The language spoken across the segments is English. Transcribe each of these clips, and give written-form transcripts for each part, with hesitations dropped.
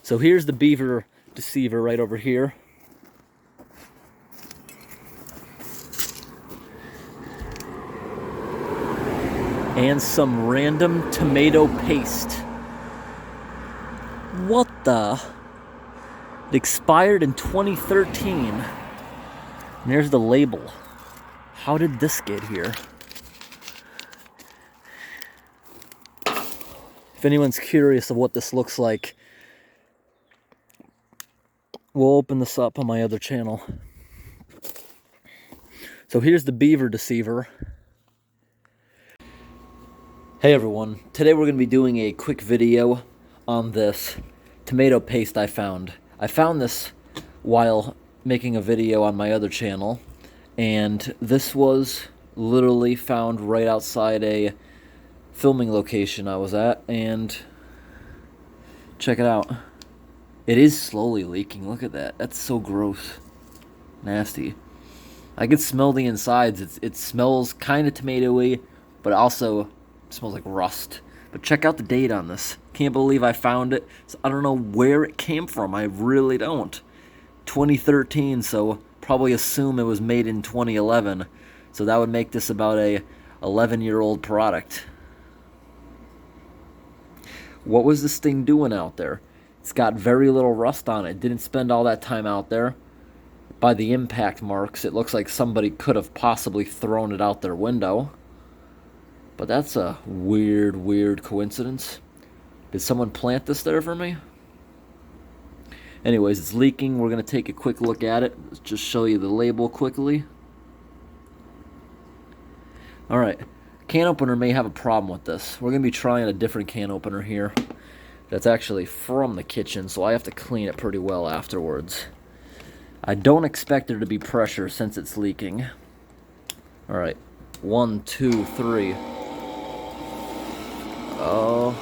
So here's the beaver deceiver right over here. And some random tomato paste. What the? It expired in 2013. And there's the label. How did this get here? If anyone's curious of what this looks like, we'll open this up on my other channel. So here's the beaver deceiver. Hey everyone, today we're going to be doing a quick video on this tomato paste I found. I found this while making a video on my other channel, and this was literally found right outside a filming location I was at, and check it out. It is slowly leaking. Look at that. That's so gross. Nasty. I can smell the insides. It smells kind of tomatoey, but also smells like rust. But check out the date on this. Can't believe I found it. So I don't know where it came from. I really don't. 2013, so probably assume it was made in 2011. So that would make this about a 11-year-old product. What was this thing doing out there? It's got very little rust on it. Didn't spend all that time out there. By the impact marks, it looks like somebody could have possibly thrown it out their window. But that's a weird coincidence. Did someone plant this there for me? Anyways, it's leaking. We're going to take a quick look at it. Let's just show you the label quickly. Alright, can opener may have a problem with this. We're going to be trying a different can opener here. That's actually from the kitchen, so I have to clean it pretty well afterwards. I don't expect there to be pressure since it's leaking. Alright, 1, 2, 3. Oh,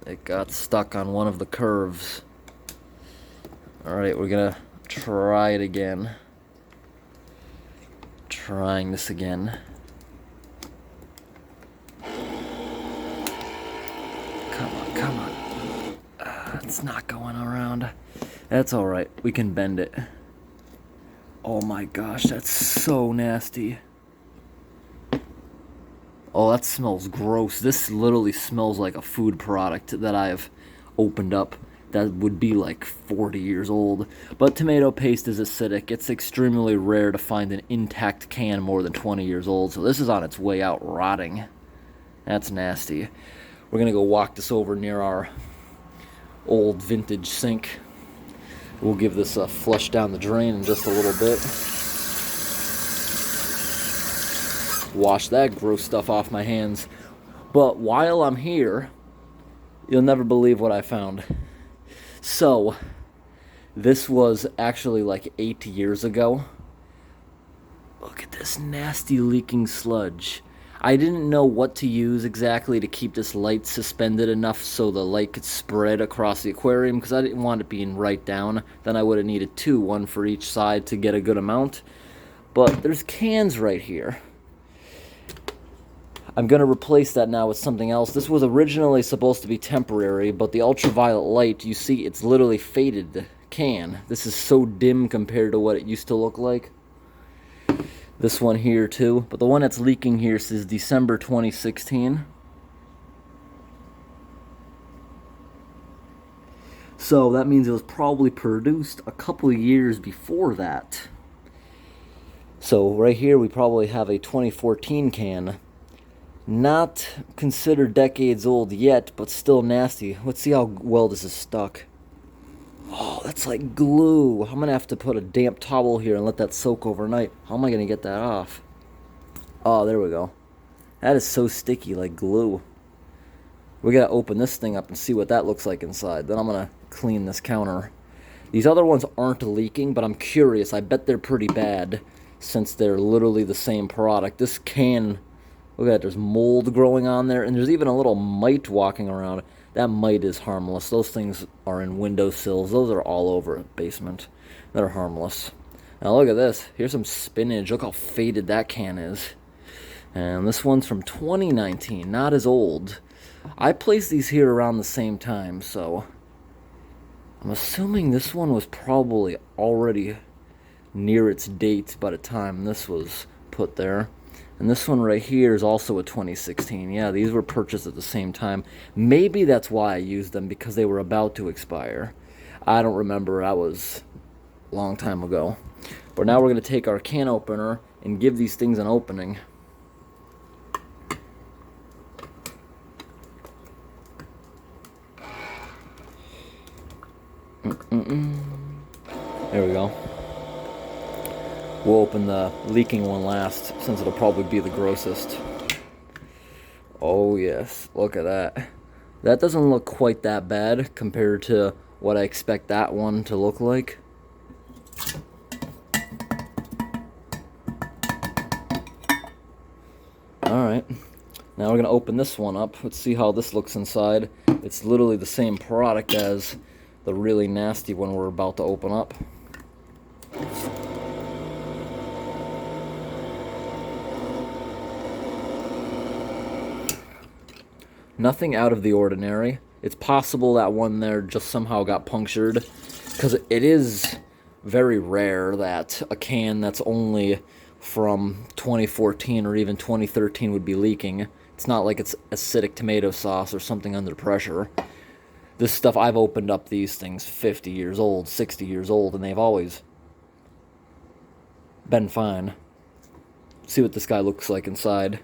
it got stuck on one of the curves. Alright, we're gonna try it again. Trying this again. Come on. It's not going around. That's alright, we can bend it. Oh my gosh, that's so nasty. Oh, that smells gross. This literally smells like a food product that I've opened up that would be like 40 years old. But tomato paste is acidic. It's extremely rare to find an intact can more than 20 years old, so this is on its way out rotting. That's nasty. We're going to go walk this over near our old vintage sink. We'll give this a flush down the drain in just a little bit. Wash that gross stuff off my hands. But while I'm here, you'll never believe what I found. So, this was actually like 8 years ago. Look at this nasty leaking sludge. I didn't know what to use exactly to keep this light suspended enough so the light could spread across the aquarium, because I didn't want it being right down. Then I would have needed two, one for each side to get a good amount. But there's cans right here. I'm going to replace that now with something else. This was originally supposed to be temporary, but the ultraviolet light, you see, it's literally faded the can. This is so dim compared to what it used to look like. This one here too, but the one that's leaking here says December 2016. So that means it was probably produced a couple of years before that. So right here we probably have a 2014 can. Not considered decades old yet, but still nasty. Let's see how well this is stuck. Oh, that's like glue. I'm going to have to put a damp towel here and let that soak overnight. How am I going to get that off? Oh, there we go. That is so sticky, like glue. We got to open this thing up and see what that looks like inside. Then I'm going to clean this counter. These other ones aren't leaking, but I'm curious. I bet they're pretty bad since they're literally the same product. This can... Look at that, there's mold growing on there, and there's even a little mite walking around. That mite is harmless. Those things are in windowsills. Those are all over the basement. They're harmless. Now look at this. Here's some spinach. Look how faded that can is. And this one's from 2019, not as old. I placed these here around the same time, so I'm assuming this one was probably already near its date by the time this was put there. And this one right here is also a 2016. Yeah, these were purchased at the same time. Maybe that's why I used them, because they were about to expire. I don't remember. That was a long time ago. But now we're going to take our can opener and give these things an opening. There we go. We'll open the leaking one last, since it'll probably be the grossest. Oh yes, look at that. That doesn't look quite that bad compared to what I expect that one to look like. Alright, now we're going to open this one up. Let's see how this looks inside. It's literally the same product as the really nasty one we're about to open up. Nothing out of the ordinary. It's possible that one there just somehow got punctured, because it is very rare that a can that's only from 2014 or even 2013 would be leaking. It's not like it's acidic tomato sauce or something under pressure. This stuff, I've opened up these things 50 years old, 60 years old, and they've always been fine. See what this guy looks like inside.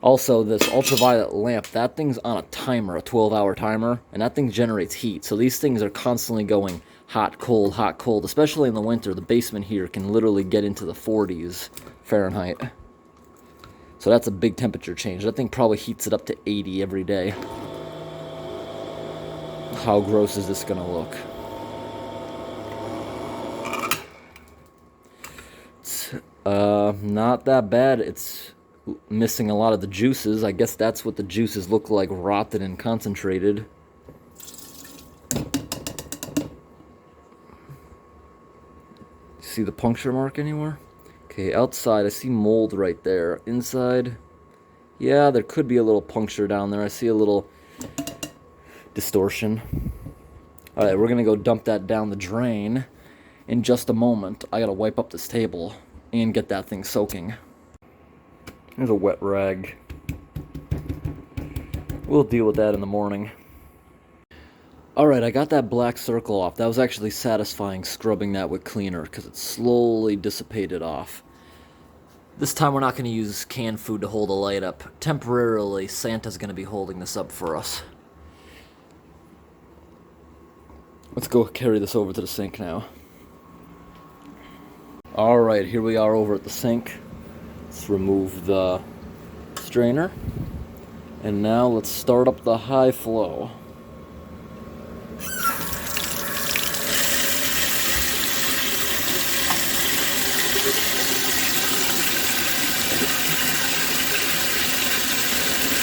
Also, this ultraviolet lamp, that thing's on a timer, a 12-hour timer, and that thing generates heat. So these things are constantly going hot, cold, especially in the winter. The basement here can literally get into the 40s Fahrenheit. So that's a big temperature change. That thing probably heats it up to 80 every day. How gross is this gonna look? It's not that bad. It's missing a lot of the juices. I guess that's what the juices look like, rotted and concentrated. See the puncture mark anywhere? Okay, outside I see mold right there. Inside, yeah, there could be a little puncture down there. I see a little distortion. Alright, we're gonna go dump that down the drain in just a moment. I gotta wipe up this table and get that thing soaking. There's a wet rag. We'll deal with that in the morning. Alright, I got that black circle off. That was actually satisfying, scrubbing that with cleaner, because it slowly dissipated off. This time we're not going to use canned food to hold a light up. Temporarily, Santa's going to be holding this up for us. Let's go carry this over to the sink now. Alright, here we are over at the sink. Let's remove the strainer. And now let's start up the high flow.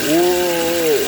Whoa!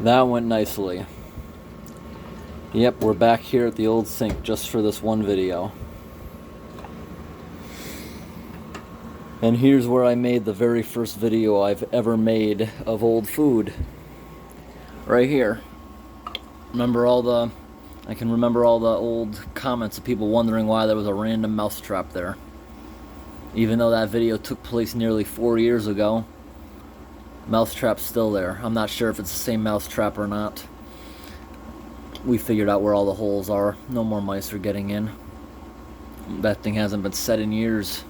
That went nicely. Yep, we're back here at the old sink just for this one video. And here's where I made the very first video I've ever made of old food. Right here. Remember all the I can remember all the old comments of people wondering why there was a random mousetrap there. Even though that video took place nearly 4 years ago, mousetrap's still there. I'm not sure if it's the same mousetrap or not. We figured out where all the holes are. No more mice are getting in. That thing hasn't been set in years.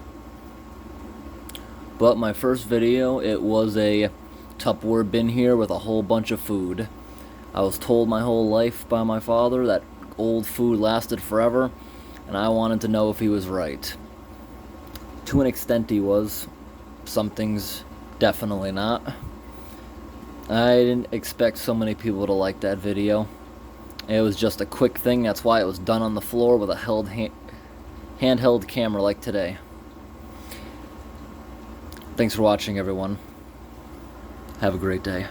But my first video, it was a Tupperware bin here with a whole bunch of food. I was told my whole life by my father that old food lasted forever, and I wanted to know if he was right. To an extent he was. Some things definitely not. I didn't expect so many people to like that video. It was just a quick thing, that's why it was done on the floor with a handheld camera like today. Thanks for watching, everyone. Have a great day.